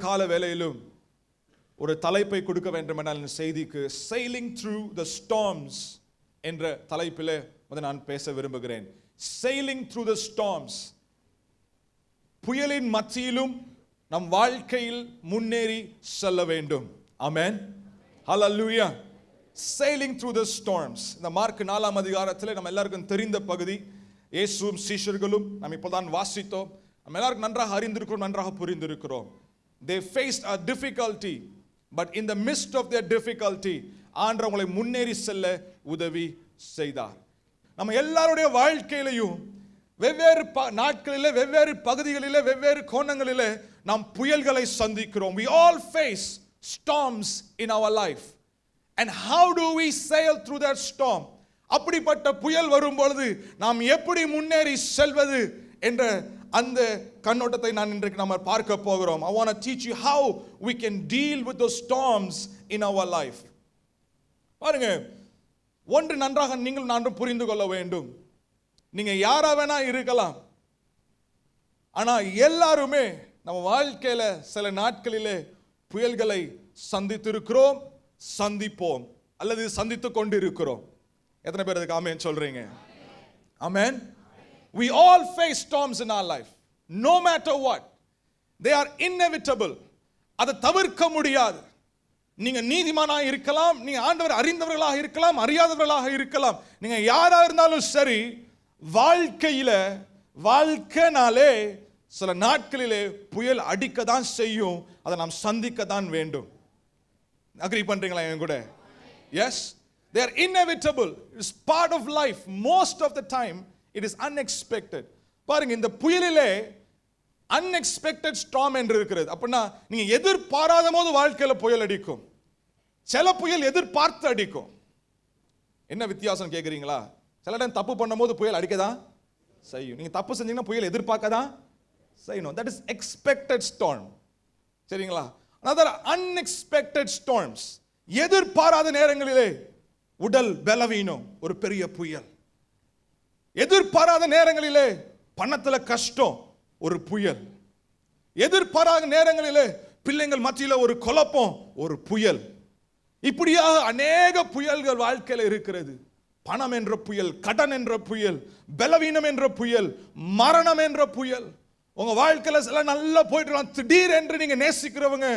கால வேளையிலும் ஒரு தலைப்பை கொடுக்க வேண்டும் என்ற செய்திக்கு Sailing Through the Storms என்ற தலைப்பிலே நான் பேச விரும்புகிறேன். Sailing through the storms. புயலின் மத்தியிலும் நம் வாழ்க்கையில் முன்னேறி செல்ல வேண்டும். ஆமென். ஹல்லேலூயா. Sailing through the storms. இந்த மார்க் 4ஆம் அதிகாரத்தில் நம்ம எல்லாருக்கும் தெரிந்த பகுதி. இயேசுவும் சீஷர்களும் நாம் இப்போதான் வாசித்தோம். நம்ம எல்லாருக்கும் நன்றாக அறிந்திருக்கிறோம், நன்றாக புரிந்திருக்கிறோம். They faced a difficulty, but in the midst of their difficulty ஆண்டவர் அவங்களை முன்னேறி செல்ல உதவி செய்தார். நம்ம எல்லாருடைய வாழ்க்கையிலையும் வெவ்வேறு நாட்களிலே, வெவ்வேறு பகுதிகளிலே, வெவ்வேறு கோணங்களிலே நாம் புயல்களை சந்திக்கிறோம். We all face storms in our life. And how do we sail through that storm? அப்படிப்பட்ட புயல் வரும் பொழுது நாம் எப்படி முன்னேறி செல்வது என்ற அந்த கண்ணோட்டத்தை நான் இன்றைக்கு நம்ம பார்க்க போகிறோம். I want to teach you how we can deal with those storms in our life. பாருங்க, ஒன்று நன்றாக நீங்கள் நானும் புரிந்து கொள்ள வேண்டும். நீங்க யாரா வேணா இருக்கலாம், ஆனா எல்லாருமே நம்ம வாழ்க்கையில சில நாட்களிலே புயல்களை சந்தித்திருக்கிறோம், சந்திப்போம் அல்லது சந்தித்துக் கொண்டு இருக்கிறோம். எத்தனை பேர் அதுக்கு ஆமென் சொல்றீங்க? ஆமென். We all face storms in our life, no matter what. They are inevitable. அதை தவிர்க்க முடியாது. நீங்க நீதிமானாக இருக்கலாம், நீங்க ஆண்டவர் அறிந்தவர்களாக இருக்கலாம், அறியாதவர்களாக இருக்கலாம், நீங்க யாரா இருந்தாலும் சரி, வாழ்க்கைனாலே சில நாட்களிலே புயல் அடிக்க தான் செய்யும். அதை நாம் சந்திக்க தான் வேண்டும். அக்ரி பண்றீங்களா என் கூட? Yes, they are inevitable. It is part of life. Most of the time it is unexpected. பாருங்க, இந்த புயலிலே unexpected storm என்று இருக்கிறது. அப்படின்னா நீங்க எதிர்பாராத போது வாழ்க்கையில புயல் அடிக்கும். சில புயல் எதிர்பார்த்து அடிக்கும். என்ன வித்தியாசம் கேக்குறீங்களா? சில டைம் தப்பு பண்ணும்போது புயல் அடிக்கதான் செய்யும். நீங்க தப்பு செஞ்சீங்கன்னா புயல் எதிர்பார்க்கதான் செய்யணும். That is expected storm. சரிங்களா? another unexpected storms. எதிர்பாராத நேரங்களிலே உடல் பலவீனம், ஒரு பெரிய புயல். எதிர்பாராத நேரங்களிலே பணத்துல கஷ்டம், ஒரு புயல். எதிர்பாராத நேரங்களிலே பிள்ளைகள் மத்தியில ஒரு குழப்பம், ஒரு புயல். இப்படியாக அநேக புயல்கள் வாழ்க்கையில இருக்கிறது. பணம் என்ற புயல், கடன் என்ற புயல், பலவீனம் என்ற புயல், மரணம் என்ற புயல். உங்க வாழ்க்கையில சில நல்லா போயிட்டு இருக்கலாம், திடீரென்று நீங்க நேசிக்கிறவங்க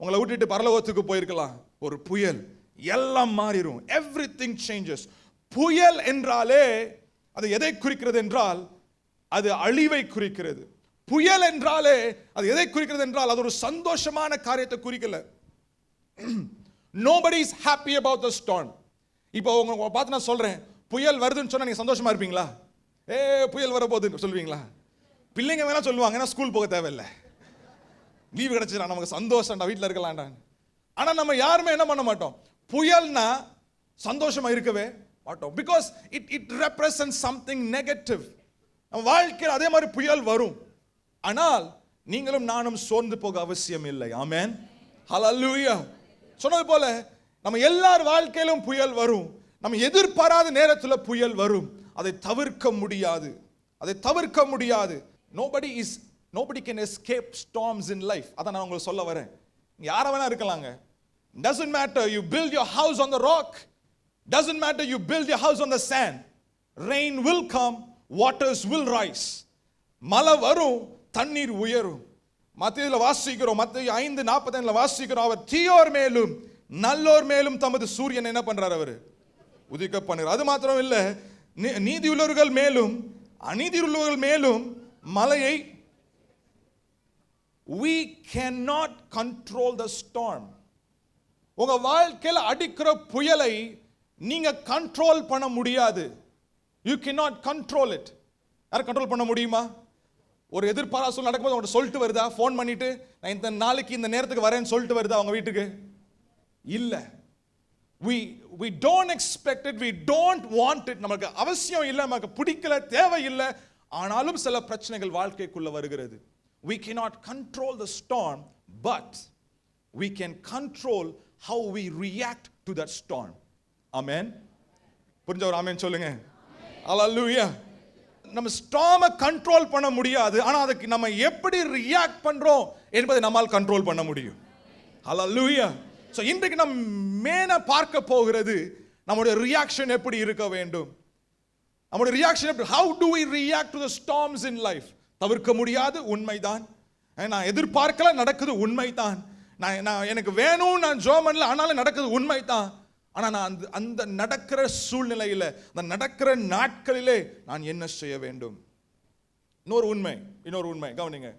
உங்களை விட்டுட்டு பரலோகத்துக்கு போயிருக்கலாம், ஒரு புயல். எல்லாம் மாறிடும். everything changes. புயல் என்றாலே அது எதை குறிக்கிறது என்றால் அது அழிவை குறிக்கிறது. புயல் என்றாலே அது எதை குறிக்கிறது என்றால் அது ஒரு சந்தோஷமான காரியத்தை குறிக்கல. nobody is happy about the storm. இப்போ உங்களை பார்த்து நான் சொல்றேன், புயல் வருதுன்னு சொன்னா நீங்க சந்தோஷமா இருப்பீங்களா? புயல் வர போகுதுன்னு சொல்லுவீங்களா? பிள்ளைங்க வேணா சொல்லுவாங்க, ஏன்னா ஸ்கூல் போக தேவையில்லை, லீவு கிடைச்சிடா, நமக்கு சந்தோஷம்டா, வீட்டில் இருக்கலாம்டா. ஆனா நம்ம யாருமே என்ன பண்ண மாட்டோம், புயல்னா சந்தோஷமா இருக்கவே மாட்டோம். Because it represent something negative. நம்ம வாழ்க்கையில் அதே மாதிரி புயல் வரும். ஆனால் நீங்களும் நானும் சோர்ந்து போக அவசியம் இல்லை. ஆமென். ஹல்லேலூயா. சொன்னது போல நம்ம எல்லார் வாழ்க்கையிலும் புயல் வரும். நம்ம எதிர்பாராத நேரத்தில் புயல் வரும். அதை தவிர்க்க முடியாது, அதை தவிர்க்க முடியாது. nobody can escape storms in life. அத நான் உங்களுக்கு சொல்ல வரேன். யாரா வேணா இருக்கலாங்க. doesn't matter you build your house on the rock, doesn't matter you build your house on the sand. Rain will come, waters will rise. மழை வரும், தண்ணீர் உயரும். மத்தேயுல வாசிக்கிறோம், மத்தேயு 5:45ல வாசிக்கிறோம், அவர் தீயோர் மேலும் நல்லோர் மேலும் தமது சூரியன் என்ன பண்றார், அவர் உதிக்க பண்ணுறார். அது மாத்திரம் இல்ல, நீதியுள்ளவர்கள் மேலும் அநீதியுள்ளவர்கள் மேலும் மலையை. we cannot control the storm. உங்க வாழ்க்கையில அடிக்கிற புயலை நீங்க கண்ட்ரோல் பண்ண முடியாது. you cannot control it. யார கண்ட்ரோல் பண்ண முடியுமா? ஒரு எதிர்பாராத சூழ்நிலை நடக்கும்போது அவங்க சொல்லிட்டு வருதா, ஃபோன் பண்ணிட்டு நான் இந்த நாளைக்கு இந்த நேரத்துக்கு வரேன்னு சொல்லிட்டு வருதா அவங்க வீட்டுக்கு? இல்ல. we don't expect it, we don't want it. நமக்கு அவசியம் இல்லை, நமக்கு பிடிக்கல, தேவை இல்லை. ஆனாலும் சில பிரச்சனைகள் வாழ்க்கைக்குள்ள வருகிறது. we cannot control the storm, but we can control how we react to that storm. amen. புரிஞ்ச ஒரு ஆமென் சொல்லுங்க. hallelujah. நம்ம ஸ்டார்மை கண்ட்ரோல் பண்ண முடியாது, ஆனா அதுக்கு நம்ம எப்படி ரியாக்ட் பண்றோம் என்பதை நம்மால் கண்ட்ரோல் பண்ண முடியும். ஹல்லேலூயா. சோ இன்றைக்கு நம்ம மேனா பார்க்க போகிறது நம்முடைய ரியாக்ஷன் எப்படி இருக்க வேண்டும். நம்முடைய ரியாக்ஷன் எப்படி, how do we react to the storms in life? தவிர்க்க முடியாது, உண்மைதான். நான் எதிர்பார்க்கல, நடக்குது, உண்மைதான். நான் எனக்கு வேணும், நான் ஜெபம் பண்ணல, ஆனாலும் நடக்குது, உண்மைதான். ஆனா நான் அந்த நடக்கிற சூழ்நிலையில, அந்த நடக்கிற நாட்களிலே நான் என்ன செய்ய வேண்டும்? இன்னொரு உண்மை கவனிங்க.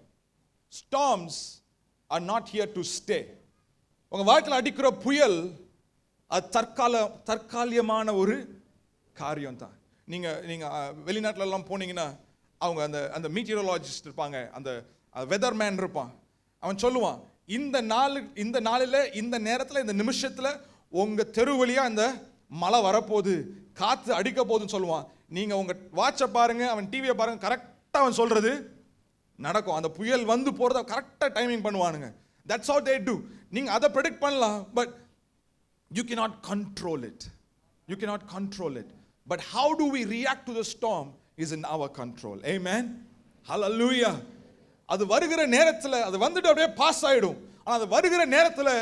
storms are not here to stay. உங்க வாழ்க்கையில் அடிக்கிற புயல் அது தற்காலிகமான ஒரு காரியம் தான். நீங்க வெளிநாட்டுல எல்லாம் போனீங்கன்னா அவங்க அந்த மீட்டியரோலாஜிஸ்ட் இருப்பாங்க, அந்த வெதர்மேன் இருப்பான். அவன் சொல்லுவான், இந்த நாளில் இந்த நேரத்தில் இந்த நிமிஷத்தில் உங்க தெரு வழியா இந்த மழை வரப்போகுது, காத்து அடிக்க போகுதுன்னு சொல்லுவான். நீங்க உங்க வாட்சை பாருங்க, அவன் டிவியை பாருங்க, கரெக்டாக அவன் சொல்றது நடக்கும். அந்த புயல் வந்து போறத கரெக்டாக டைமிங் பண்ணுவானுங்க. That's how they do. நீங்க அதை ப்ரெடிக்ட் பண்ணலாம், but you cannot control it. But how do we react to the storm is in our control. Amen. Hallelujah. அது வருகிற நேரத்தில் அது வந்துட்டு அப்படியே பாஸ் ஆயிடும். ஆனால் அது வருகிற நேரத்தில்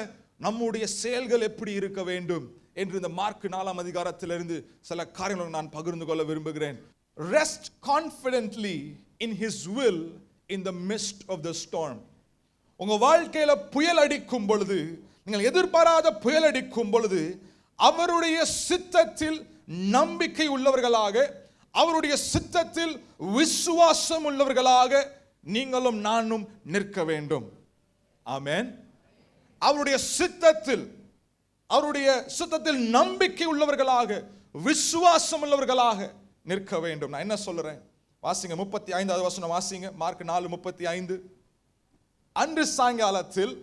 நம்முடைய செயல்கள் எப்படி இருக்க வேண்டும் என்று இந்த மார்க் 4 அதிகாரத்திலிருந்து சில காரியங்களை நான் பகிர்ந்து கொள்ள விரும்புகிறேன். Rest confidently in his will in the midst of the storm. உங்க வாழ்க்கையில புயல் அடிக்கும் பொழுது, நீங்கள் எதிர்பாராத புயல் அடிக்கும் பொழுது, அவருடைய சித்தத்தில் நம்பிக்கை உள்ளவர்களாக, அவருடைய சித்தத்தில் விசுவாசம் உள்ளவர்களாக நீங்களும் நானும் நிற்க வேண்டும். ஆமென். அவருடைய சித்தத்தில் நம்பிக்கை உள்ளவர்களாக, விசுவாசம் உள்ளவர்களாக நிற்க வேண்டும். நான் என்ன சொல்றேன் வாசிங்க, 35வது வசனம் வாசிங்க, மார்க் 4:35. அன்று சாயங்காலத்தில்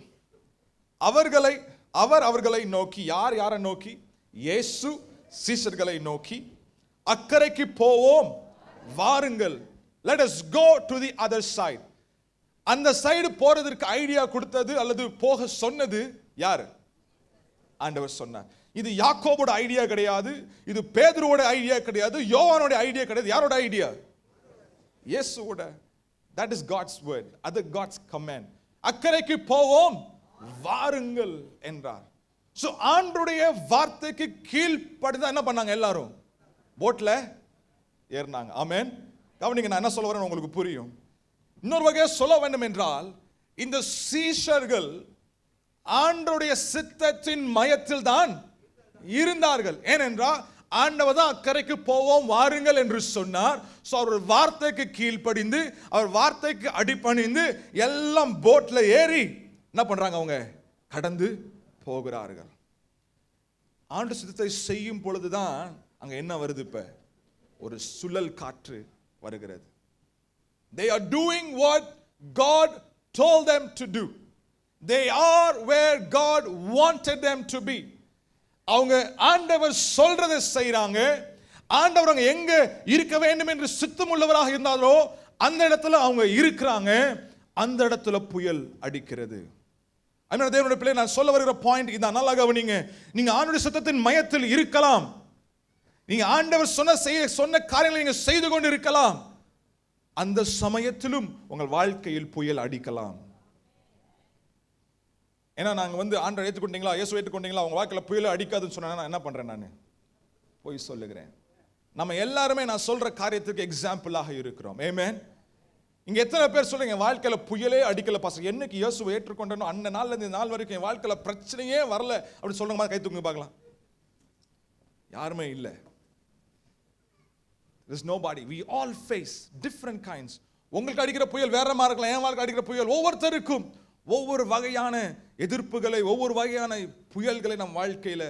அவர்களை நோக்கி, யாரை நோக்கி? இயேசு சீஷர்களை நோக்கி, அக்கறைக்கு போவோம் வாருங்கள், let us go to the other side. அந்த சைடு போறதற்கு ஐடியா கொடுத்தது அல்லது போக சொன்னது யாரு? ஆண்டவர் சொன்னார். இது யாக்கோபோட ஐடியா கிடையாது, இது பேதுருவோட ஐடியா கிடையாது, யோவானோட ஐடியா கிடையாது. யாரோட ஐடியா? இயேசுவோட. that is God's word, அது God's command. அக்கறைக்கு போவோம் வாருங்கள் என்றார். சோ ஆண்டவருடைய வார்த்தைக்கு கீழ்ப்படிந்து என்ன பண்ணாங்க? எல்லாரும் போட்ல ஏறினாங்க. ஆமென். கவனிங்க, நான் என்ன சொல்ல வரேன்னு உங்களுக்கு புரியும். இன்னொரு வகையை சொல்ல வேண்டும் என்றால், இந்த சீஷர்கள் ஆண்டவருடைய சித்தத்தின் மையத்தில் தான் இருந்தார்கள். ஏனென்றால் ஆண்டவர் தான் அக்கறைக்கு போவோம் வாருங்கள் என்று சொன்னார். சோ அவர் வார்த்தைக்கு கீழ்ப்படிந்து, அவர் வார்த்தைக்கு அடிபணிந்து எல்லாம் போட்ல ஏறி என்ன பண்றாங்க? அவங்க கடந்து போகிறார்கள். ஆண்டு சித்தத்தை செய்யும் பொழுதுதான் அங்க என்ன வருது? இப்ப ஒரு சுழல் காற்று வருகிறது. They are doing what God told them to do. They are where God wanted them to be. அவங்க ஆண்டவர் சொல்றதை செய்றாங்க. ஆண்டவர் அங்க எங்க இருக்க வேண்டும் என்று சித்தம் உள்ளவராக இருந்தாரோ அந்த இடத்துல அவங்க இருக்கிறாங்க. அந்த இடத்துல புயல் அடிக்கிறது. அதனால தேவனுடைய பிள்ளை, நான் சொல்ல வருகிற பாயிண்ட் இதான், நல்லா கவனிங்க. நீங்க ஆண்டவருடைய சித்தத்தின் மையத்தில் இருக்கலாம், நீங்க ஆண்டவர் சொன்ன காரியங்களை நீங்க செய்து கொண்டு இருக்கலாம். அந்த சமயத்திலும் உங்கள் வாழ்க்கையில் புயல் அடிக்கலாம். ஏன்னா நாங்க ஆண்டவர் ஏற்றுக்கொண்டீங்களா, இயேசு ஏற்றுக்கொண்டீங்களா, உங்க வாழ்க்கையில புயல் அடிக்காதுன்னு சொன்னா நான் என்ன பண்றேன்? நான் போய் சொல்லுகிறேன். நம்ம எல்லாருமே நான் சொல்ற காரியத்துக்கு எக்ஸாம்பிளாக இருக்கிறோம். ஆமென். இங்க எத்தனை பேர் சொல்றீங்க வாழ்க்கையில புயலே அடிக்கல பாஸ்டர், என்னைக்கு இயேசுவை ஏற்றுக்கொண்டனோ அந்த நாள்ல இருந்து இந்த நாள் வரைக்கும் என் வாழ்க்கையில பிரச்சனையே வரல அப்படி சொல்லுங்க மாதிரி கை தூக்குங்க பார்க்கலாம். யாருமே இல்ல. There's nobody. We all face different kinds. உங்களுக்கு அடிக்கிற புயல் வேற மாதிரி இருக்கலாம், என் வாழ்க்கை அடிக்கிற புயல் ஒவ்வொருத்தருக்கும் ஒவ்வொரு வகையான எதிர்ப்புகளை, ஒவ்வொரு வகையான புயல்களை நம் வாழ்க்கையில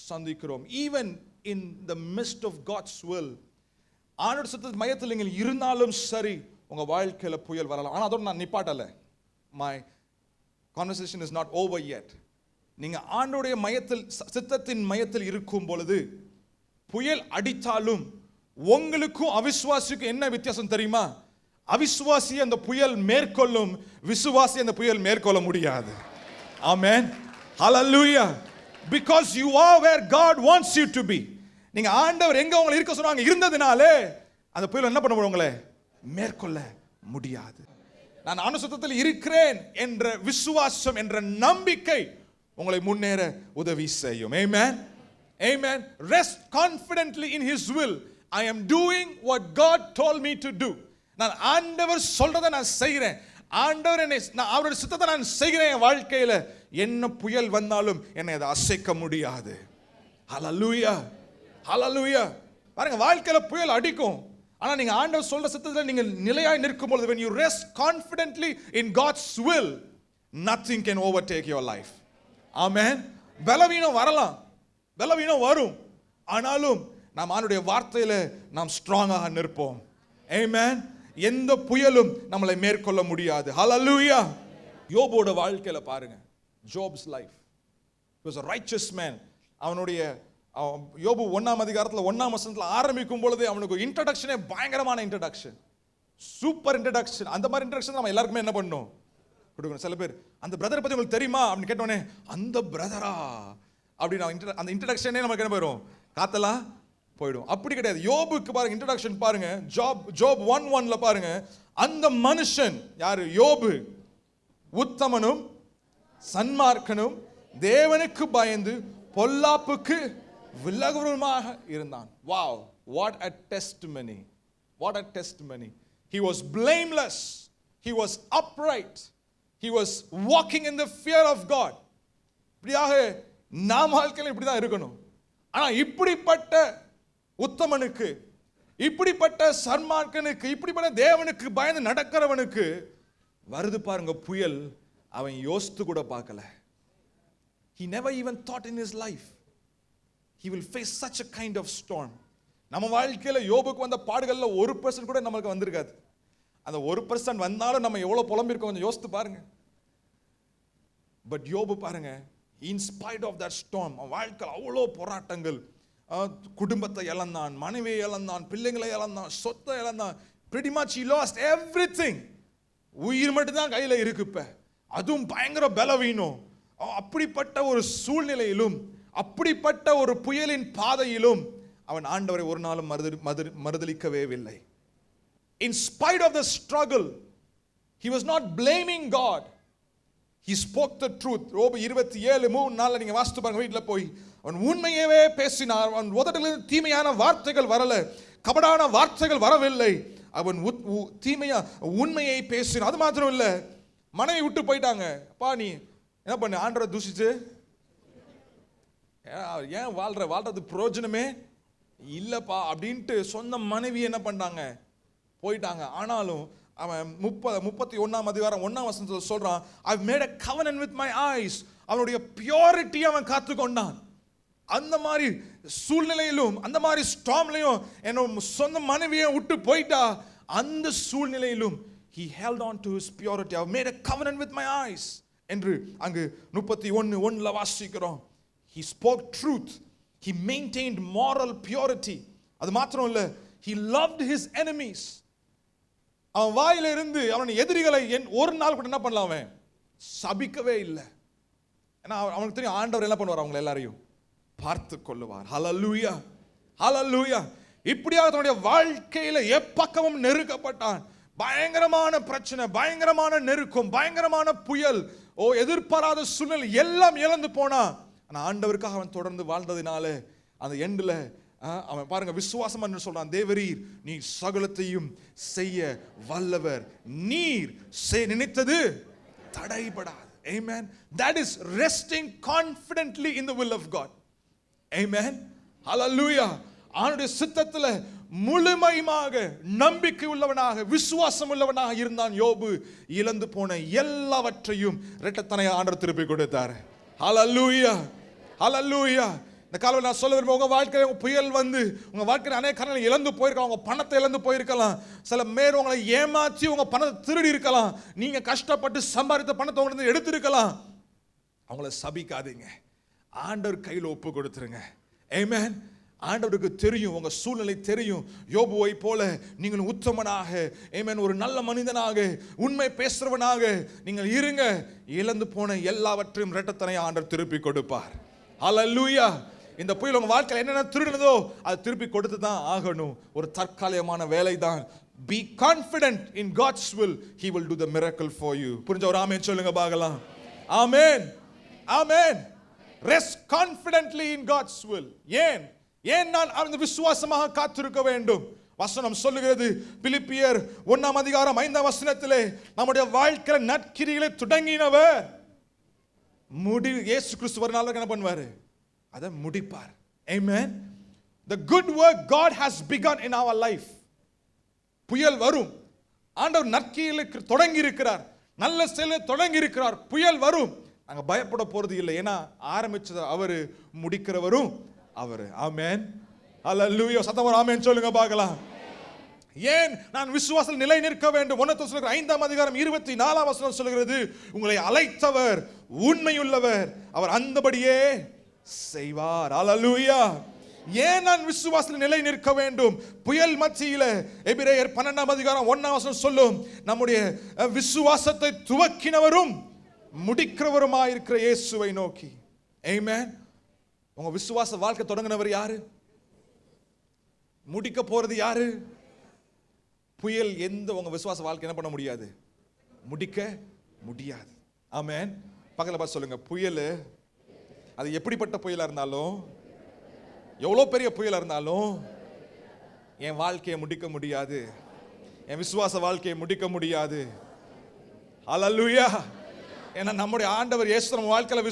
சந்திக்கிறோம். Even in the midst of God's will, ஆண்டவர் சித்தத்தின் மையத்தில் நீங்கள் இருந்தாலும் சரி உங்க வாழ்க்கையில புயல் வரலாம். ஆனா அதோட நான் நிப்பாட்டல. My conversation is not over yet. நீங்க ஆண்டவருடைய மையத்தில், சித்தத்தின் மையத்தில் இருக்கும் பொழுது புயல் அடித்தாலும் உங்களுக்கும் அவிசுவாசிக்கும் என்ன வித்தியாசம் தெரியுமா? அவிசுவாசி அந்த புயல் மேற்கொள்ளும், விசுவாசி அந்த புயல் மேற்கொள்ள முடியாது. ஆமென். ஹல்லேலூயா. Because you are where God wants you to be. நீங்க ஆண்டவர் எங்க உங்களை இருக்க சொன்னாங்க இருந்ததினாலே அந்த புயல் என்ன பண்ண முடியும்? உங்களை மேற்கொள்ள முடியாது. நான் அனுசத்தத்தில் இருக்கிறேன் என்ற விசுவாசம் என்ற நம்பிக்கை உங்களை முன்னேற உதவி செய்யும். Amen. Amen. Rest confidently in his will. I am doing what God told me to do. நான் ஆண்டவர் சொல்றதை நான் செய்கிறேன். ஆண்டவர் நான் அவருடைய சித்தத்தை நான் செய்கிறேன். என் வாழ்க்கையில என்ன புயல் வந்தாலும் என்னை அதை அசைக்க முடியாது. ஹல்லேலூயா, ஹல்லேலூயா. பாருங்க, வாழ்க்கையில புயல் அடிக்கும், ஆனா நீங்க ஆண்டவர் சொல்ற சித்தத்துல நீங்க நிலையாய் நிற்கும் பொழுது, when you rest confidently in God's will, nothing can overtake your life. Amen. பலவீனம் வரலாம், பலவீனம் வரும், ஆனாலும் நாம் ஆண்டவருடைய வார்த்தையில நாம் ஸ்ட்ராங்காக நிற்போம். Amen. எந்த புயலும் நம்மளை மேற்கொள்ள முடியாது. ஹல்லேலூயா. யோபோட வாழ்க்கையில பாருங்க, Job's life. He was a righteous man. அவனுடைய யோபு 1ஆம் அதிகாரத்தில் 1ஆம் வசனத்துல ஆரம்பிக்கும் பொழுது அவனுக்கு இன்ட்ரோடக்ஷனே பயங்கரமான இன்ட்ரோடக்ஷன், சூப்பர் இன்ட்ரோடக்ஷன். அந்த மாதிரி இன்ட்ரோடக்ஷன் நம்ம எல்லாருக்குமே என்ன பண்ணணும்? கொடுக்கணும். சில பேர் அந்த பிரதரை பத்தி உங்களுக்கு தெரியுமா அப்படின்னு கேட்டோடனே, அந்த பிரதரா அப்படின்னு அந்த இன்ட்ரோடக்ஷனே நமக்கு என்ன போயிடும்? காத்தலாம் போயிடும். அப்படி கிடையாது. யோபுக்கு பாருங்க, இன்ட்ரோடக்ஷன் பாருங்க, ஜோப் 1:1ல பாருங்க, அந்த மனுஷன் யாரு? யோபு உத்தமனும் சன்மார்க்கனும் தேவனுக்கு பயந்து பொல்லாப்புக்கு விலகுவதுமாக இருந்தான். Wow, what a testimony. What a testimony. He was blameless. He was upright. He was walking in the fear of God. இப்படியாக நாம் வாழ்க்கையில இப்படி தான் இருக்கணும். ஆனா இப்படிப்பட்ட உத்தமனுக்கு, இப்படிப்பட்ட சன்மார்க்கனுக்கு, இப்படிப்பட்ட தேவனுக்கு பயந்து நடக்கிறவனுக்கு வருது பாருங்க புயல். அவன் யோசித்து கூட பார்க்கல. He never even thought in his life he will face such a kind of storm. நம்ம வாழ்க்கையில யோபுக்கு வந்த பாடுகள்ல 1% கூட நமக்கு வந்திருக்காது. அந்த 1% வந்தாலும் நம்ம எவ்வளவு புலம்பிருக்கோம் கொஞ்சம் யோசித்து பாருங்க. பட் யோபு பாருங்க, in spite of that storm, வாழ்க்கையில் அவ்வளோ போராட்டங்கள், குடும்பத்தை இழந்தான், மனைவியை இழந்தான், பிள்ளைங்களை இழந்தான், சொத்தை இழந்தான். pretty much he lost everything. உயிர் மட்டும் தான் கையில இருக்கு. இப்ப அதுவும் பயங்கர பலவீனம். அப்படிப்பட்ட ஒரு சூழ்நிலையிலும், அப்படிப்பட்ட ஒரு புயலின் பாதையிலும் அவன் ஆண்டவரை ஒரு நாளும் மறுதலிக்கவே இல்லை. In spite of the struggle, he was not blaming God. He spoke the truth. ரோமர் 27:3 நீங்க வாசித்து பாருங்க வீட்டில் போய். அவன் உண்மையவே பேசினார். அவன் உதட்டிலிருந்து தீமையான வார்த்தைகள் வரல, கபடான வார்த்தைகள் வரவில்லை. அவன் உண்மையை பேசினான். அது மாத்திரம் இல்ல, மனைவி விட்டு போயிட்டாங்க. அப்பா நீ என்ன பண்ண? ஆண்டவரை தூஷிச்சு ஏன் வாழ்றது பிரயோஜனமே இல்லப்பா அப்படின்ட்டு சொந்த மனைவி என்ன பண்ணாங்க? போயிட்டாங்க. ஆனாலும் அவன் 31ஆம் அதிகாரம் 1ஆம் வசனத்துல சொல்றான், I've made a covenant with my eyes. அவனுடைய பியூரிட்டி அவன் காத்துக்கொண்டான். அந்த மாதிரி சூழ்நிலையிலும், அந்த மாதிரி ஸ்டார்ம்லையும் என்னோட சொந்த மனைவியை விட்டு போயிட்டா, அந்த சூழ்நிலையிலும் he held on to his purity. I've made a covenant with my eyes என்று அங்கு 31:1ல வாசிக்கிறோம். He spoke truth. He maintained moral purity. அது மாத்திரம் இல்ல, he loved his enemies. அவன் வாயில இருந்து அவன் எதிரிகளை ஒரு நாள் கூட என்ன பண்ணலாம்? அவன் சபிக்கவே இல்லை. ஏன்னா அவனுக்கு தெரியும் ஆண்டவர் என்ன பண்ணுவார், அவங்க எல்லாரையும் பார்த்து கொள்ளுவார். ஹல்லேலூயா, ஹல்லேலூயா. இப்படியாக தன்னுடைய வாழ்க்கையில எப்பக்கமும் நெருக்கப்பட்டான். பயங்கரமான பிரச்சனை, பயங்கரமான நெருக்கம், பயங்கரமான புயல், எதிர்பாராத சூழ்நிலை எல்லாம் இழந்து போனா. ஆனா ஆண்டவருக்காக அவன் தொடர்ந்து வாழ்ந்ததினால அந்த எண்ட்ல அவன் பாருங்க விசுவாசம் என்று சொல்றான், தேவரீர் நீ சகலத்தையும் செய்ய வல்லவர், நீர் நினைத்தது தடைபடாது. Amen. That is resting confidently in the will of God. Amen. Hallelujah. அவனுடைய சித்தத்துல முழுமையாக நம்பிக்கை உள்ளவனாக, விசுவாசம் உள்ளவனாக இருந்தான் யோபு. இழந்து போன எல்லாவற்றையும் இரட்டத்தனையாக ஆண்டவர் திருப்பி கொடுத்தார். ஹல்லேலூயா, ஹல்லேலூயா. இந்த காலையில் நான் சொல்ல விரும்புகிறேன், உங்கள் வாழ்க்கையில் உங்கள் புயல் வந்து உங்கள் வாழ்க்கையில் அநேக காரணங்கள் இழந்து போயிருக்கலாம். உங்கள் பணத்தை இழந்து போயிருக்கலாம். சில பேர் உங்களை ஏமாற்றி உங்கள் பணத்தை திருடி இருக்கலாம். நீங்கள் கஷ்டப்பட்டு சம்பாதித்த பணத்தை உங்களை எடுத்திருக்கலாம். அவங்கள சபிக்காதீங்க, ஆண்டவர் கையில் ஒப்பு கொடுத்துருங்க. ஆமென். ஆண்டவருக்கு தெரியும், உங்க சூழ்நிலை தெரியும். யோபுவை போல நீங்கள் உத்தமனாக, ஆமென், ஒரு நல்ல மனிதனாக, உண்மை பேசுறவனாக நீங்கள் இருங்க. இழந்து போன எல்லாவற்றையும் இரட்டத்தனையாக ஆண்டவர் திருப்பி கொடுப்பார். ஹல்லேலூயா. இந்த புயல் உங்க வாழ்க்கையில் என்னென்ன திருடுனதோ அது திருப்பி கொடுத்து தான் ஆகணும். ஒரு தற்காலிகமான வேலை தான். Be confident in God's will. He will do the miracle for you. புரிஞ்ச ஒரு ஆமென் சொல்லுங்க பார்க்கலாம். ஆமென், ஆமென். Rest confidently in God's will. ஏன் நான் அந்த விசுவாசமாக காத்திருக்க வேண்டும்? வசனம் சொல்லுகிறது, பிலிப்பியர் 1:5 நம்முடைய வாழ்க்கையில நற்கிரிகளை தொடங்கினவர் இயேசு கிறிஸ்து ஒரு நாள் என்ன பண்ணுவாரு? அதை முடிப்பார். Amen. The good work God has begun in our life. புயல் வரும், ஆண்டவர் நற்கிரிகளை தொடங்கி இருக்கிறார், நல்ல செயலை தொடங்கி இருக்கிறார். புயல் வரும், நாங்க பயப்பட போறது இல்லை. ஏன்னா ஆரம்பிச்சது அவரு, முடிக்கிறவரும் அவரு. ஆமென், ஹல்லேலூயா. சத்தமா ஆமென் சொல்லுங்க பார்க்கலாம். ஏன் நான் விசுவாசத்தில் நிலை நிற்க வேண்டும்? 1 சொல்லுகிறது, உங்களை அழைத்தவர் உண்மையுள்ளவர், அவர் அந்தபடியே செய்வார். ஹல்லேலூயா. ஏன் நான் விசுவாசத்தில் நிலை நிற்க வேண்டும்? புயல் மத்தியில எபிரேயர் 12:1 சொல்லும், நம்முடைய விசுவாசத்தை துவக்கினவரும் முடிக்கிறவருமாய் இருக்கிற இயேசுவை நோக்கி. ஆமென். உங்க விசுவாச வாழ்க்கை தொடங்கினவர் யாரு? முடிக்க போறது யாரு? புயல் எந்த உங்க விசுவாச வாழ்க்கை என்ன பண்ண முடியாது? முடிக்க முடியாது. ஆமென். பக்கத்துல பார்த்து சொல்லுங்க, புயல் அது எப்படிப்பட்ட புயலா இருந்தாலும், எவ்வளவு பெரிய புயலா இருந்தாலும் என் வாழ்க்கையை முடிக்க முடியாது, என் விசுவாச வாழ்க்கையை முடிக்க முடியாது. ஹல்லேலூயா. ஏன்னா நம்முடைய ஆண்டவர் இயேசு நம்ம வாழ்க்கையில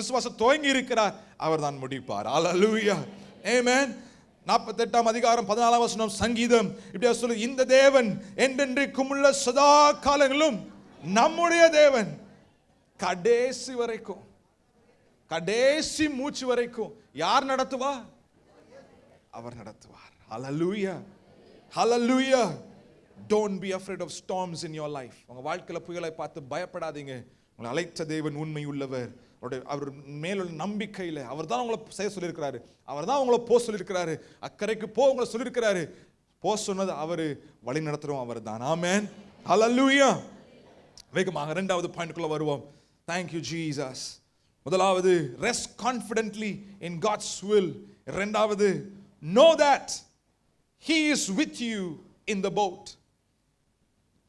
விசுவாசம் துவங்கி இருக்கிறார், அவர் தான் முடிப்பார். ஹல்லேலூயா. ஆமென். 48:14 சங்கீதம் இப்படியா சொல்லு, இந்த தேவன் என்றென்றைக்கும் உள்ள சதா காலங்களும் நம்முடைய தேவன், கடைசி வரைக்கும், கடைசி மூச்சு வரைக்கும் யார் நடத்துவா? அவர் நடத்துவார். ஹல்லேலூயா, ஹல்லேலூயா. Don't be afraid of storms in your life. உங்க வாழ்க்கையில புயலை பார்த்து பயப்படாதீங்க. உங்களை அழைத்த தேவன் உண்மை உள்ளவர். அவர் மேலுள்ள நம்பிக்கையில அவர் தான் உங்களை செய்ய சொல்லியிருக்கிறாரு, அவர் தான் உங்களை போக சொல்லியிருக்கிறாரு, அக்கறைக்கு போ உங்களை சொல்லியிருக்கிறாரு. போ சொன்னது அவரு, வழி நடத்துறோம் அவர் தான். ஆமென், ஹல்லேலூயா. வேகமாக இரண்டாவது பாயிண்ட்குள்ள வருவோம். Thank you Jesus. முதலாவது, rest confidently in God's will. இரண்டாவது, know that He is with you in the boat.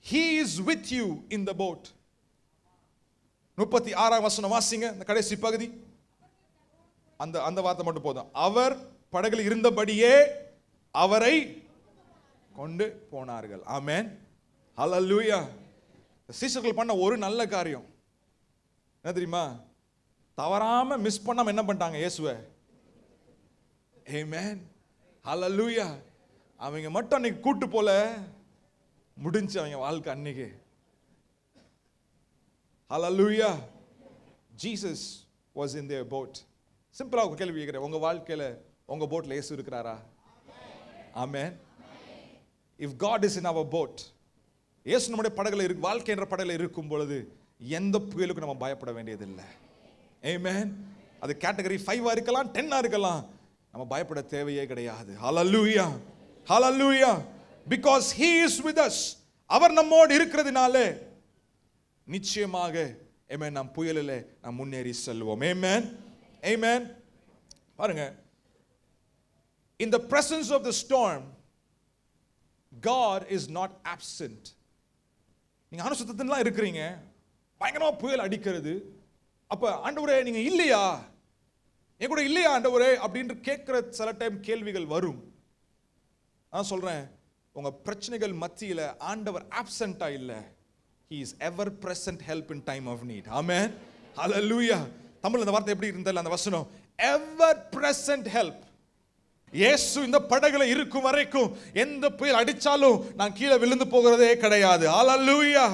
He is with you in the boat. 36 வாசிங்க, இந்த கடைசி பகுதி. அந்த வார்த்தை மட்டும் போதும். அவர் படகில் இருந்தபடியே அவரை கொண்டு போனார்கள். ஆமென், ஹல்லேலூயா. சீஷர்கள் பண்ண ஒரு நல்ல காரியம் என்ன தெரியுமா? தவறாம மிஸ் பண்ணாம என்ன பண்ணிட்டாங்க? இயேசுவை. ஆமென், ஹல்லேலூயா. அவங்க மட்டும் அன்னைக்கு கூட்டு போல முடிஞ்சு அவங்க வாழ்க்கை அன்னைக்கு. Hallelujah. Jesus was in their boat. சிம்பிளா ஒரு கேள்வி கேட்கிறேன், உங்க வாழ்க்கையில உங்க போட்ல இயேசு இருக்கிறாரா? ஆமென். If God is in our boat, இயேசு நம்முடைய படகுல இருக்கு, வாழ்க்கை என்ற படகுல இருக்கும் பொழுது எந்த புயலுக்கும் நம்ம பயப்பட வேண்டியதில்லை. ஆமென். அது கேட்டகரி 5 இருக்கலாம், 10 இருக்கலாம், நம்ம பயப்பட தேவையே கிடையாது. Hallelujah, hallelujah. Because He is with us. அவர் நம்மோடு இருக்கிறதுனால நிச்சயமாக ஆமென், நாம் புயலிலே நாம் முன்னேறி செல்வோம். ஆமென், ஆமென். பாருங்க, in the presence of the storm God is not absent. நீங்க அனுசத்தத்திலாம் இருக்கிறீங்க, பயங்கரமா புயல் அடிக்கிறது, அப்ப ஆண்டவரே நீங்க இல்லையா, என் கூட இல்லையா ஆண்டவரே அப்படின்று கேட்கிற சில டைம் கேள்விகள் வரும். நான் சொல்றேன், உங்க பிரச்சனைகள் மத்தியில ஆண்டவர் ஆப்சென்ட்டா இல்ல. He is ever present help in time of need. Amen, hallelujah. தமிழ்ல அந்த வார்த்தை எப்படி இருந்தால அந்த வசனம், ever present help. இயேசு இந்த படகுல இருக்கும் வரைக்கும் எந்த புயல் அடிச்சாலும் நான் கீழே விழுந்து போகிறதே கிடையாது. ஹல்லேலூயா.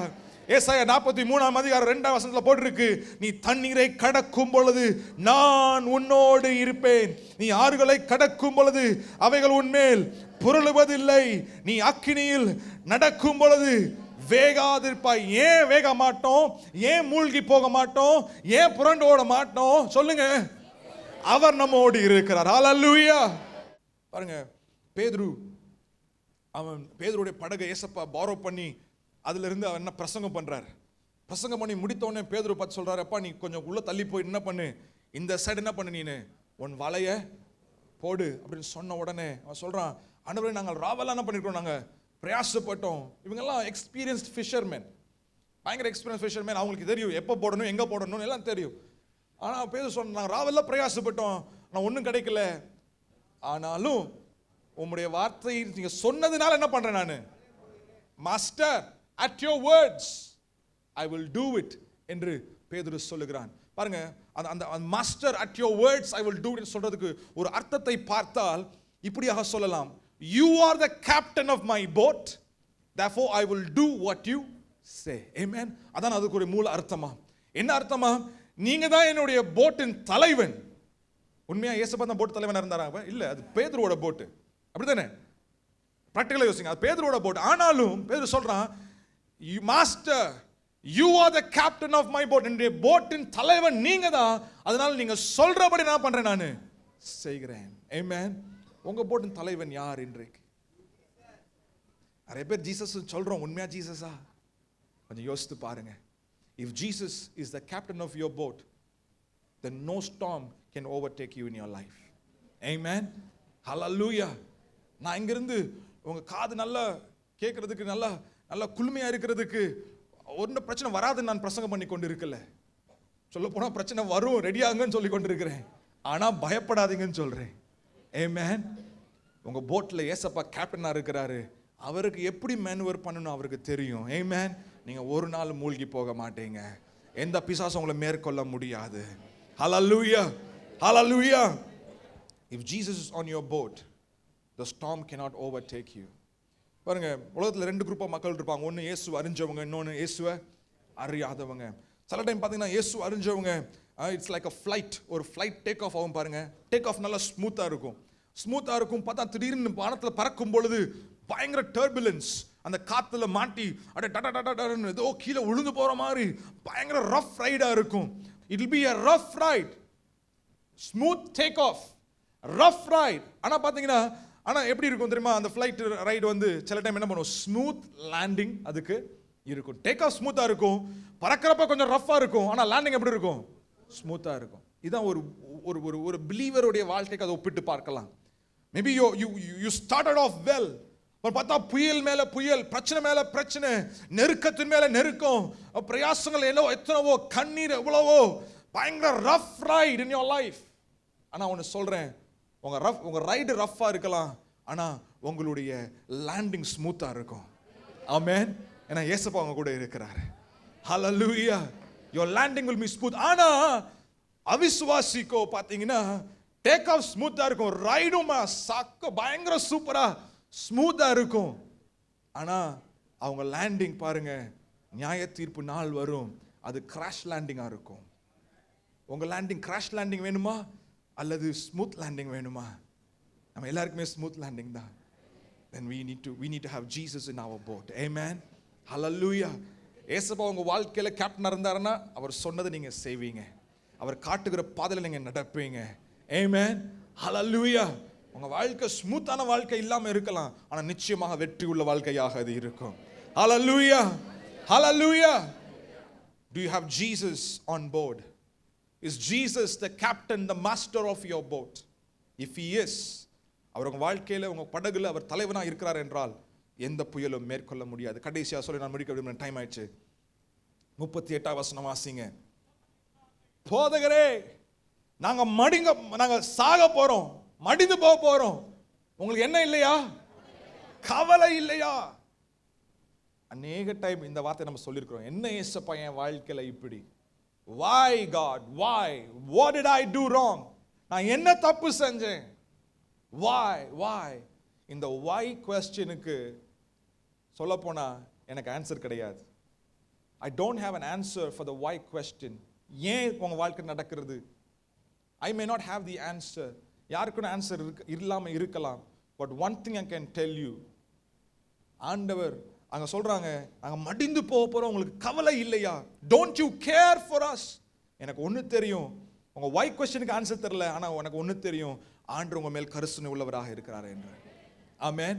ஏசாயா 43:2 போட்டிருக்கு, நீ தண்ணீரை கடக்கும் பொழுது நான் உன்னோடு இருப்பேன், நீ ஆறுகளை கடக்கும் பொழுது அவைகள் உன்மேல் புரளுவதில்லை, நீ அக்கினியில் நடக்கும் பொழுது வேகாதிருப்பாய். ஏன் வேக மாட்டோம்? ஏன் மூழ்கி போக மாட்டோம்? ஏன் புரண்டு ஓட மாட்டோம்? சொல்லுங்க, அவர் நம்மோடு இருக்கிறார். ஹல்லேலூயா. பாருங்க, பேதுருடைய படகை ஏசப்பா பாரோ பண்ணி அதுல இருந்து அவர் என்ன பிரசங்கம் பண்றாரு. பிரசங்கம் பண்ணி முடித்தோடனே பேதுரு பார்த்து சொல்றாரு, அப்பா நீ கொஞ்சம் உள்ள தள்ளி போய் என்ன பண்ணு, இந்த சைடு என்ன பண்ணு, நீனு உன் வலைய போடு அப்படின்னு சொன்ன உடனே அவன் சொல்றான், ஆண்டவரே நாங்கள் ராவெல்லாம் என்ன பண்ணிருக்கோம், நாங்கள் பிரயாசப்பட்டோம். இவங்கெல்லாம் எக்ஸ்பீரியன்ஸ்ட் ஃபிஷர்மேன், பயங்கர எக்ஸ்பீரியன்ஸ் ஃபிஷர்மேன். அவங்களுக்கு தெரியும் எப்போ போடணும் எங்கே போடணும் எல்லாம் தெரியும். ஆனால் பேர் சொன்ன நாங்கள் ராவெல்லாம் பிரயாசப்பட்டோம், நான் ஒன்றும் கிடைக்கல. ஆனாலும் உம்முடைய வார்த்தை நீங்க சொன்னதுனால என்ன பண்றேன் நான், master at your words I will do it என்று பேதுரு சொல்லுகிறான். பாருங்க, அந்த master at your words I will do it சொல்றதுக்கு ஒரு அர்த்தத்தை பார்த்தால் இப்படியாக சொல்லலாம், you are the captain of my boat therefore I will do what you say. Amen. அதான் அதுக்கு ஒரு மூல அர்த்தமா. என்ன அர்த்தமா, நீங்க தான் என்னுடைய போட்டின் தலைவன். உண்மையா இயேசுப்பா தான் போட் தலைவனா இருந்தாராங்க? இல்ல, அது பேதுருவோட போட்டு. அப்படிதானே? பிராக்டிகலா யோசிங்க, அது பேதுருவோட போட். ஆனாலும் பேதுரு சொல்றான், you master you are the captain of my boat, என்னுடைய போட்டின் தலைவன் நீங்க தான், அதனால நீங்க சொல்றபடி நான் பண்றேன், நான் செய்கிறேன். Amen. உங்க போட்டின் தலைவன் யார் இன்றைக்கு? நிறைய பேர் ஜீசஸ் சொல்றோம், உண்மையா ஜீசஸா? கொஞ்சம் யோசித்து பாருங்க. If Jesus is the captain of your boat, then no storm can overtake you in your life. Amen. Hallelujah. நான் இங்கிருந்து உங்க காது நல்லா கேட்கறதுக்கு, நல்லா நல்லா குளுமையா இருக்கிறதுக்கு ஒன்றும் பிரச்சனை வராதுன்னு நான் பிரசங்கம் பண்ணி கொண்டு இருக்கல. சொல்ல போனா பிரச்சனை வரும், ரெடியாங்கன்னு சொல்லி கொண்டு இருக்கிறேன். ஆனா பயப்படாதீங்கன்னு சொல்றேன். Amen. உங்க போட்ல ஏசப்பா கேப்டனா இருக்கிறாரு, அவருக்கு எப்படி மேனுவர் பண்ணணும் அவருக்கு தெரியும். Amen. நீங்க ஒரு நாள் மூழ்கி போக மாட்டீங்க, எந்த பிசாசும் உங்களை மேற்கொள்ள முடியாது. Hallelujah. Hallelujah. If Jesus is on your boat, the storm cannot overtake you. பாருங்க, உலகத்துல ரெண்டு குரூப் ஆஃப் மக்கள் இருப்பாங்க. ஒன்னு இயேசு அறிஞ்சவங்க, இன்னொன்னு இயேசுவை அறியாதவங்க. சில டைம் பாத்தீங்கன்னா இயேசு அறிஞ்சவங்க, இட்ஸ் லைக் a flight. ஒரு ஃப்ளைட் டேக் ஆஃப் ஆகும் பாருங்க, டேக் ஆஃப் நல்லா ஸ்மூத்தா இருக்கும். பார்த்தா திடீர்னு வானத்துல பறக்கும் பொழுது பயங்கர டர்புலன்ஸ், அந்த காத்துல மாட்டி அட டட ஏதோ கீழே விழுந்து போற மாதிரி பயங்கர ரஃப் ரைடா இருக்கும். It will be a rough ride. Smooth take off, rough ride. ஆனா பாத்தீங்கன்னா, ஆனா எப்படி இருக்கும் தெரியுமா, அந்த ஃளைட் ரைடு வந்து சில டைம் என்ன பண்ணுவோம், ஸ்மூத் லேண்டிங் அதுக்கு இருக்கும். டேக் ஆஃப் ஸ்மூத்தா இருக்கும், பறக்கிறப்ப கொஞ்சம் ரஃப்பா இருக்கும், ஆனா லேண்டிங் எப்படி இருக்கும், ஸ்மூத்தா இருக்கும். இதான் ஒரு ஒரு ஒரு பிலீவருடைய வாழ்க்கைக்கு அதை ஒப்பிட்டு பார்க்கலாம். Maybe you started off well, பார்த்தா புயல் மேல புயல், பிரச்சனை மேல பிரச்சனை, நெருக்கத்தின் மேல நெருக்கம், பிரயாசங்கள் எத்தனவோ, கண்ணீர் எவ்வளவோ, பயங்கர rough right in your life. ஆனா ஒன்னு சொல்றேன், உங்க ரைடு ரஃப்பா இருக்கலாம், ஆனா உங்களுடைய லேண்டிங் ஸ்மூத்தா இருக்கும். ஆமென். ஏன்னா இயேசுப்பா அவங்க கூட இருக்கிறாரு. ஹல்லேலூயா. your landing will be smooth. ஆனா அவிசுவாசிக்கோ பாத்தீங்கன்னா டேக் ஆஃப் ஸ்மூத்தா இருக்கும், ரைடும் சக்க பயங்கர சூப்பரா ஸ்மூத்தா இருக்கும். ஆனா அவங்க லேண்டிங் பாருங்க, நியாய தீர்ப்பு நாள் வரும், அது கிராஷ் லேண்டிங்கா இருக்கும். உங்க லேண்டிங் கிராஷ் லேண்டிங் வேணுமா அல்லது ஸ்மூத் லேண்டிங் வேணுமா? நம்ம எல்லாருக்குமே ஸ்மூத் லேண்டிங் தான். then we need to have Jesus in our boat. Amen. Hallelujah. ஏசப்பா உங்க வாழ்க்கையில கேப்டனா இருந்தாருன்னா அவர் சொன்னதை நீங்க செய்வீங்க, அவர் காட்டுகிற பாதையில நீங்க நடப்பீங்க. Amen. Hallelujah. உங்க வாழ்க்கை ஸ்மூத்தான வாழ்க்கை இல்லாம இருக்கலாம், ஆனா நிச்சயமாக வெற்றி உள்ள வாழ்க்கையாக அது இருக்கும். Hallelujah. Hallelujah. Do you have Jesus on board? Is Jesus the captain, the master of your boat? If he is, அவர் உங்க வாழ்க்கையில உங்க படகுல அவர் தலைவனா இருக்கிறார் என்றால் எந்த புயலும் மேற்கொள்ள முடியாது. கடைசியா சொல்லி நான் முடிக்க விரும்புகிறேன், டைம் ஆயிடுச்சு. 38 வசனம் வாசிங்க. போதகரே, நாங்க சாக போறோம், மடிந்து போக போறோம், உங்களுக்கு என்ன இல்லையா, கவலை இல்லையா? அநேக டைம் இந்த வார்த்தை நம்ம சொல்லியிருக்கிறோம். என்ன ஏசப்பா என் வாழ்க்கையில இப்படி, why God, why, what did I do wrong, நான் என்ன தப்பு செஞ்சேன், why இந்த why questionக்கு சொல்ல போனா எனக்கு ஆன்சர் கிடையாது. I don't have an answer for the why question. ஏன் உங்க வாழ்க்கை நடக்கிறது, I may not have the answer. யாருக்கும் ஆன்சர் இல்லாம இருக்கலாம். But one thing I can tell you, ஆண்டவர் அங்க சொல்றாங்க, நாங்க மடிந்து போக போறோம், உங்களுக்கு கவலை இல்லையா, don't you care for us? எனக்கு ஒண்ணு தெரியும், உங்க why questionக்கு ஆன்சர் தெரியல, ஆனா எனக்கு ஒண்ணு தெரியும், ஆண்டவர் உங்க மேல் கரிசனை உள்ளவராக இருக்கிறார் என்று. Amen.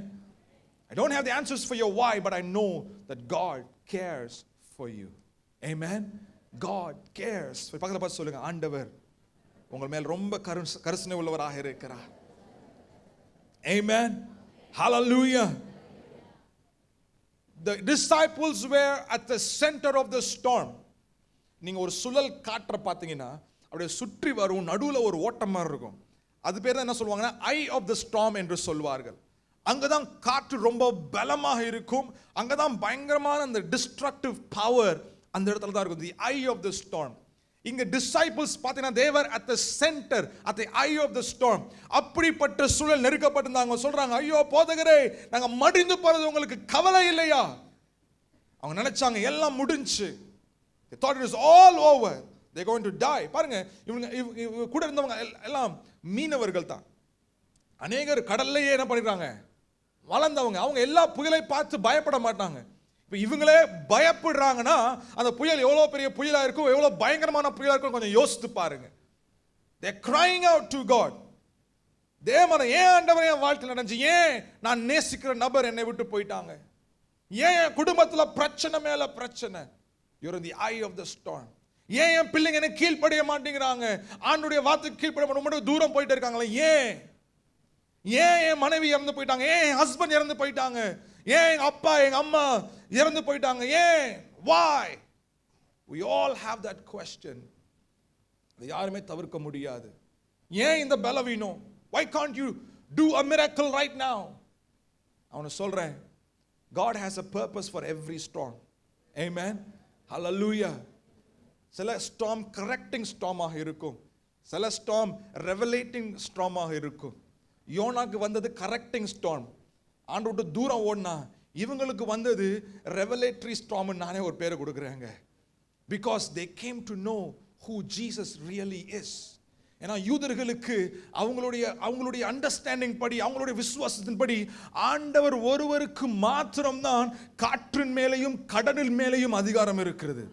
I don't have the answers for your why, but I know that God cares for you. Amen. God cares. பக்கத்துல பார்த்து சொல்லுங்க, ஆண்டவர் உங்கள் மேல் ரொம்ப கருணை உள்ளவராக இருக்கிறார். Amen. Hallelujah. The disciples were at the center of the storm. நீங்க ஒரு சுழல் காற்றை பார்த்தீங்கன்னா அப்படியே சுற்றி வரும், நடுவுல ஒரு ஓட்டம் மாதிரி இருக்கும். அது பேர் தான் என்ன சொல்லுவாங்கன்னா ஐ ஆஃப் த ஸ்டார்ம் என்று சொல்வார்கள். அங்கதான் காற்று ரொம்ப பலமாக இருக்கும், அங்கதான் பயங்கரமான அந்த டிஸ்ட்ரக்டிவ் பவர் அந்த இடத்துல தான் இருக்கும். தி ஐ ஆஃப் த ஸ்டார்ம். இங்க டிசைபிள்ஸ் பார்த்தீங்கன்னா they were at the center, at the eye of the storm. அப்படிப்பட்ட சூழல் நெருக்கப்பட்டிருந்தாங்க. சொல்றாங்க, ஐயோ போதகரே, நாங்க மடிந்து போறது உங்களுக்கு கவலை இல்லையா? அவங்க நினைச்சாங்க எல்லாம் முடிஞ்சு. They thought it was all over. They're going to die. பாருங்க, இவங்க கூட இருந்தவங்க எல்லாம் மீனவர்கள் தான். அநேகர் கடல்லையே என்ன பண்ணிடுறாங்க, வளர்ந்தவங்க. அவங்க எல்லா புயலை பார்த்து பயப்பட மாட்டாங்க. இப்போ இவங்களே பயப்படுறாங்கன்னா அந்த புயல் எவ்வளோ பெரிய புயலா இருக்கும், எவ்வளோ பயங்கரமான புயலா இருக்கும் கொஞ்சம் யோசித்து பாருங்க. They're crying out to God. தேவனே, ஏன் ஆண்டவரே என் வாழ்க்கையில் நடந்துச்சு? ஏன் நான் நேசிக்கிற நபர் என்னை விட்டு போயிட்டாங்க? ஏன் என் குடும்பத்தில் பிரச்சனை மேல பிரச்சனை? You're in the eye of the storm. ஏன் என் பிள்ளைங்க என்ன கீழ்ப்படிய மாட்டேங்கிறாங்க? ஆண்டுடைய வார்த்தைக்கு கீழ்ப்படிய மாட்டேங்க, தூரம் போயிட்டு இருக்காங்களே ஏன்? ஏன் என் மனைவி இறந்து போயிட்டாங்க? ஏன் என் ஹஸ்பண்ட் இறந்து போயிட்டாங்க? ஏன் எங்க அப்பா எங்க அம்மா இறந்து போயிட்டாங்க? ஏன்? Why? We all have that question. அதை யாருமே தவிர்க்க முடியாது. ஏன் இந்த பலவீனம்? Why can't you do a miracle right now? அவனை சொல்றேன், God has a purpose for every storm. Amen. Hallelujah. சில ஸ்டார்ம் கரெக்டிங் ஸ்டார்மாக இருக்கும், சில ஸ்டார்ம் ரெவலேட்டிங் ஸ்டார்மாக இருக்கும். யோனாக்கு வந்தது கரெக்டிங் ஸ்டார்ம், ஆண்டு விட்டு தூரம் ஓடினா. இவங்களுக்கு வந்தது ரெவலேட்டரி ஸ்டார்ம். நானே ஒரு பேரை கொடுக்குறேங்க. Because they came to know who Jesus really is. ஏன்னா யூதர்களுக்கு அவங்களுடைய அண்டர்ஸ்டாண்டிங் படி, அவங்களுடைய விசுவாசத்தின் படி ஆண்டவர் ஒருவருக்கு மாத்திரம்தான் காற்றின் மேலையும் கடலின் மேலையும் அதிகாரம் இருக்கிறது.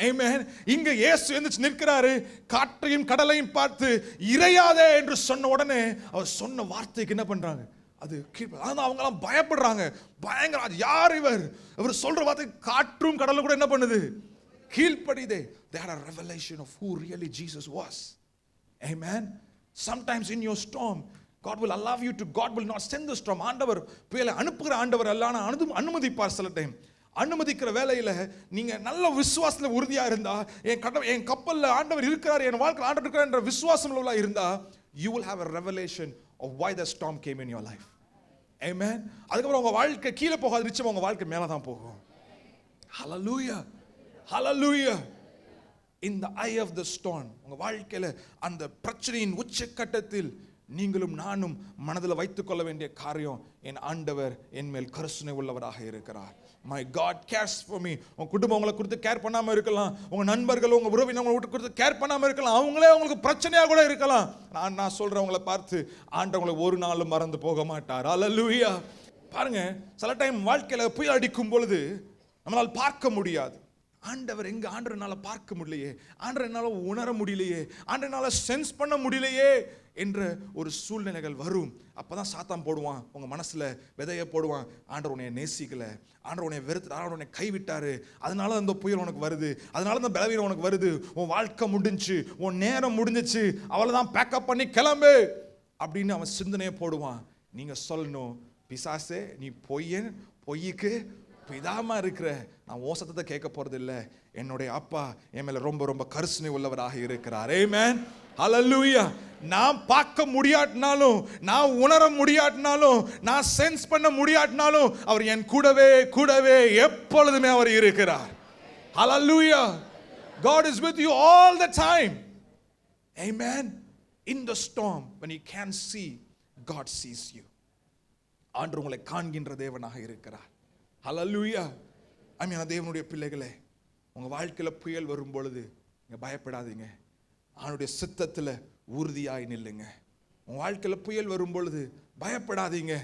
ஆமென். இங்க இயேசு எந்திரிச்சு நிற்கிறாரு, காற்றையும் கடலையும் பார்த்து இறையாதே என்று சொன்ன உடனே அவர் சொன்ன வார்த்தைக்கு என்ன பண்றாங்க, அது அவங்க எல்லாம் பயப்படுறாங்க. பயங்கர, அது யார் இவர் சொல்ற வார்த்தை காற்றும் கடலும் கூட என்ன பண்ணுது, கீழ்ப்படிதே. They had a revelation of who really Jesus was. Amen. Sometimes in your storm God will allow you to, God will not send the storm. ஆண்டவர் புயலை அனுப்புகிற ஆண்டவர் அல்ல, ஆனா அனுமதிப்பார். சில டைம் அனுமதிக்கிற வேலையில நீங்க நல்ல விசுவாசத்துல உறுதியா இருந்தா, என் கப்பல்ல ஆண்டவர் இருக்கிறார், என் வாழ்க்கையில் ஆண்டவர் இருக்கிறார் என்ற விசுவாசம் உள்ள இருந்தா, you will have a revelation of why the storm came in your life. Amen. அதுக்கப்புறம் உங்க வாழ்க்கை கீழே போகாது, நிச்சயமா உங்க வாழ்க்கை மேல தான் போகும். Hallelujah. Hallelujah. In the eye of the storm, உங்க வாழ்க்கையில அந்த பிரச்சனையின் உச்சக்கட்டத்தில் நீங்களும் நானும் மனதில் வைத்துக் கொள்ள வேண்டிய காரியம், என் ஆண்டவர் என் மேல் கருணை உள்ளவராக இருக்கிறார். My God cares for me. உங்க குடும்பம் உங்களை குறித்து கேர் பண்ணாம இருக்கலாம், உங்க நண்பர்கள் உங்க உறவினர்கள் உங்களை குறித்து கேர் பண்ணாம இருக்கலாம், அவங்களே உங்களுக்கு பிரச்சனையா கூட இருக்கலாம். நான் சொல்றேன், உங்களை பார்த்து ஆண்டவங்களை ஒரு நாளும் மறந்து போக மாட்டார். அல்லேலூயா. பாருங்க, சில டைம் வாழ்க்கையில புயல் அடிக்கும் பொழுது நம்மளால் பார்க்க முடியாது. ஆண்டவர் எங்க, ஆண்டவரால பார்க்க முடியலையே, ஆண்டவரால உணர முடியலையே, ஆண்டவரால சென்ஸ் பண்ண முடியலையே என்ற ஒரு சூழ்நிலைகள் வரும். அப்பதான் சாத்தான் போடுவான் உங்க மனசுல விதைய போடுவான். ஆண்டவர் உன்னை நேசிக்கல, ஆண்டவர் உன்னை வெறுத்து, ஆண்டவர் உன்னை கைவிட்டாரு, அதனால அந்த புயல் உனக்கு வருது, அதனால அந்த பலவீனம் உனக்கு வருது, உன் வாழ்க்கை முடிஞ்சு, உன் நேரம் முடிஞ்சிச்சு, அவ்வளவுதான், பேக்கப் பண்ணி கிளம்பு அப்படின்னு அவன் சிந்தனையை போடுவான். நீங்க சொல்லணும், பிசாசே நீ பொய்யுக்கு பிதாமா இருக்கிற, நான் ஓ சத்தத்தை கேட்க போறது இல்லை, என்னுடைய அப்பா என் மேல ரொம்ப ரொம்ப கருணை உள்ளவராக இருக்கிறார். ஆமென். ஹல்லேலூயா. நான் பார்க்க முடியாட்டினாலும், நான் உணர முடியாட்டினாலும், நான் சென்ஸ் பண்ண முடியாட்டினாலும், அவர் என் கூடவே எப்பொழுதுமே அவர் இருக்கிறார். ஹல்லேலூயா. God is with you all the time. Amen. In the storm, when you can't see, God sees you. ஆண்டவர் உங்களை காண்கின்ற தேவனாக இருக்கிறார். ஹல்லேலூயா. அருமையான தேவனுடைய பிள்ளைகளே, உங்க வாழ்க்கையில புயல் வரும் பொழுது நீங்க பயப்படாதீங்க, அவனுடைய சித்தத்துல உறுதியாய் நில்லுங்க. உங்க வாழ்க்கையில புயல் வரும் பொழுது பயப்படாதீங்க.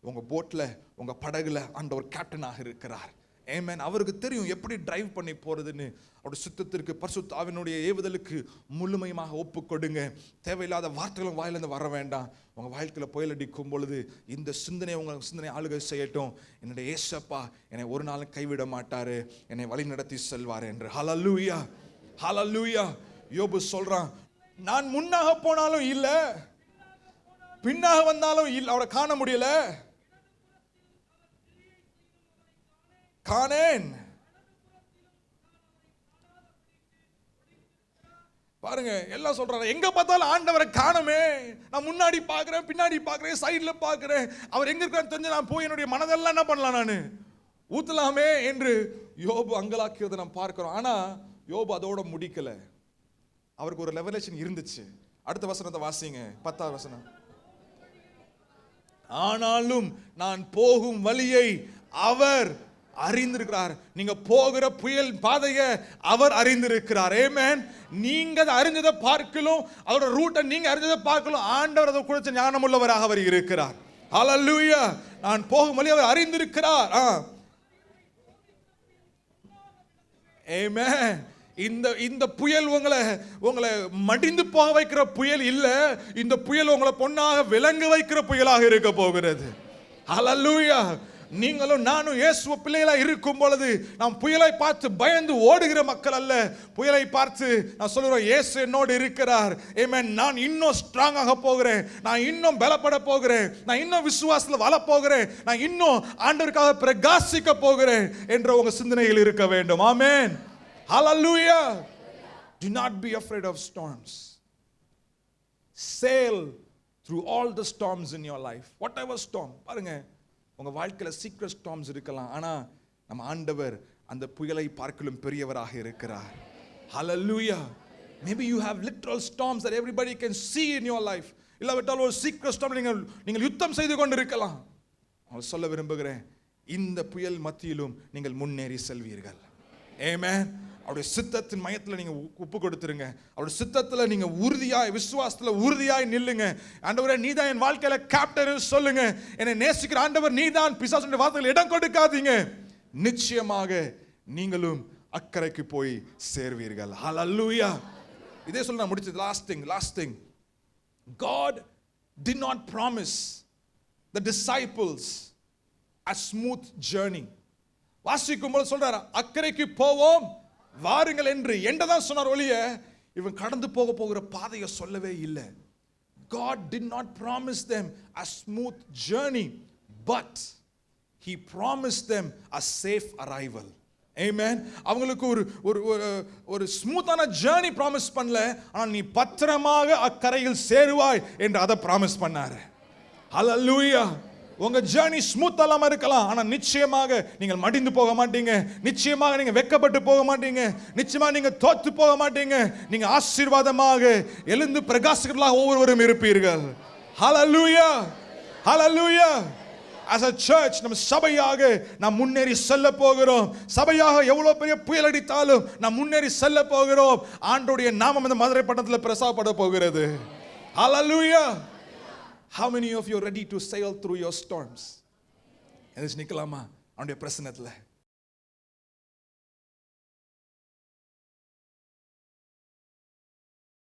உங்க போட்ல, உங்க படகுல ஆண்டவர் கேப்டனாக இருக்கிறார். ஆமென். அவருக்கு தெரியும் எப்படி டிரைவ் பண்ணி போறதுன்னு. அவருடைய சித்தத்திற்கு, பரிசுத்த ஆவியினுடைய ஏவுதலுக்கு முழுமையாக ஒப்பு கொடுங்க. தேவையில்லாத வார்த்தைகளும் வாயிலிருந்து வர வேண்டாம். உங்க வாழ்க்கையில புயல் அடிக்கும் பொழுது இந்த சிந்தனை உங்க சிந்தனை ஆளுகை செய்யட்டும். என்னுடைய ஏசப்பா என்னை ஒரு நாளும் கைவிட மாட்டாரு, என்னை வழி நடத்தி செல்வார் என்று. ஹல்லேலூயா. ஹல்லேலூயா. யோபு சொல்றான், நான் முன்னாக போனாலும் இல்ல, பின்னாக வந்தாலும் இல்ல, அவரை காண முடியல. காணேன். பாருங்க, எல்லாம் சொல்றாரு, எங்க பார்த்தாலும் ஆண்டவரை காணமே. நான் முன்னாடி பார்க்கிறேன், பின்னாடி பார்க்கிறேன், சைடுல பார்க்கிறேன், அவர் எங்க இருக்கான்னு தெரிஞ்சு நான் போய் என்னுடைய மனதெல்லாம் என்ன பண்ணலாம், நான் ஊத்தலாமே என்று யோபு அங்கலாக்கிறதை நாம் பார்க்கிறோம். ஆனா யோபு அதோட முடிக்கல. அவருக்கு ஒரு ரெவலேஷன் இருந்துச்சு. அடுத்த வசனத்தை வாசிங்க, 10வது வசனம். ஆனாலும் நான் போகும் வழியை அவர் அறிந்திருக்கிறார். நீங்க போகிற புயல் பாதையை அவர் அறிந்திருக்கிறார். ஆமென். நீங்க அதை அறிஞ்சதை பார்க்கலாம், அதோட ரூட்டை நீங்க அறிஞ்சதை பார்க்கலாம், ஆண்டவர் அதை குறித்த ஞானம் உள்ளவராக அவர் இருக்கிறார். ஹல்லேலூயா. நான் போகும் வழி அவர் அறிந்திருக்கிறார். ஆமென். இந்த புயல் உங்களை மடிந்து போக வைக்கிற புயல் இல்ல, இந்த புயல் உங்களை பொன்னாக விளங்க வைக்கிற புயலாக இருக்க போகிறது. ஹல்லேலூயா. நீங்களும் நானும் இயேசு பிள்ளைகளா இருக்கும் பொழுது நாம் புயலை பார்த்து பயந்து ஓடுகிற மக்கள் அல்ல. புயலை பார்த்து நான் சொல்றேன், இயேசு என்னோடு இருக்கிறார். ஆமென். நான் இன்னும் ஸ்ட்ராங்காக போகிறேன், நான் இன்னும் பலப்பட போகிறேன், நான் இன்னும் விசுவாசத்தில் வளர போகிறேன், நான் இன்னும் ஆண்டவருக்காக பிரகாசிக்க போகிறேன் என்ற உங்க சிந்தனையில் இருக்க வேண்டும். ஆமென். Hallelujah. Do not be afraid of storms. Sail through all the storms in your life. Whatever storm. பாருங்க, உங்க வாழ்க்கையில சீக்ரெட் ஸ்டார்ம்ஸ் இருக்கலாம், ஆனா நம்ம ஆண்டவர் அந்த புயலை பார்க்கலும் பெரியவராக இருக்கிறார். Hallelujah. Maybe you have literal storms that everybody can see in your life. இல்லாவிட்டால் ஒரு சீக்ரெட் ஸ்டார்ம் நீங்கள் யுத்தம் செய்து கொண்டு இருக்கலாம். நான் சொல்ல விரும்புகிறேன், இந்த புயல் மத்தியிலும் நீங்கள் முன்னேறி செல்வீர்கள். ஆமென். அவருடைய சித்தத்தின் மையத்தில் நீங்க ஒப்பு கொடுத்துருங்க. அவருடைய சித்தத்தில் நீங்க உறுதியாய், விசுவாசத்தில் உறுதியாய் நில்லுங்க. ஆண்டவரே, நீதான் என் வாழ்க்கையில கேப்டன் சொல்லுங்க. என்னை நேசிக்கிற ஆண்டவர் நீதான், பிசாசுடைய வார்த்தைகள் இடம் கொடுக்காதீங்க. நிச்சயமாக நீங்களும் அக்கறைக்கு போய் சேர்வீர்கள். ஹல்லேலூயா. இதே சொல்ல நான் முடிச்சது. Last thing. God did not promise the disciples a smooth journey. வாசிக்கும்போது சொல்றாரு, அக்கறைக்கு போவோம் வாருங்கள் என்று என்றதான் சொன்னார் ஒழிய இவன் கடந்து போகிற பாதையை சொல்லவே இல்லை. God did not promise them a smooth journey, but he promised them a safe arrival. Amen. அவங்களுக்கு ஒரு ஸ்மூத்தான ஜர்னி ப்ராமிஸ் பண்ணல, ஆனால் நீ பத்திரமாக அக்கறையில் சேருவாய் என்று அதை ப்ராமிஸ் பண்ணாரு. ஹல்லேலூயா. உங்க ஜர்னி ஸ்மூத் இல்லாம இருக்கலாம், ஆனா நிச்சயமாக நீங்கள் மடிந்து போக மாட்டீங்க, நிச்சயமாக நீங்க வெட்கப்பட்டு போக மாட்டீங்க, நிச்சயமாக நீங்க தோத்து போக மாட்டீங்க. நீங்க ஆசீர்வாதமாக எழுந்து பிரகாசிகளாக ஒவ்வொருவரும் இருப்பீர்கள். ஹல்லேலூயா. ஹல்லேலூயா. As a church, நம்ம சபையாக நாம் முன்னேறி செல்ல போகிறோம். சபையாக எவ்வளவு பெரிய புயல் அடித்தாலும் நாம் முன்னேறி செல்ல போகிறோம். ஆண்டவருடைய நாமம் இந்த மதுரை பட்டணத்தில் பிரசாரப்பட போகிறது. Hallelujah. How many of you are ready to sail through your storms? எதிர்த்து நிக்கலாமா அவனுடைய பிரசன்னத்தில்?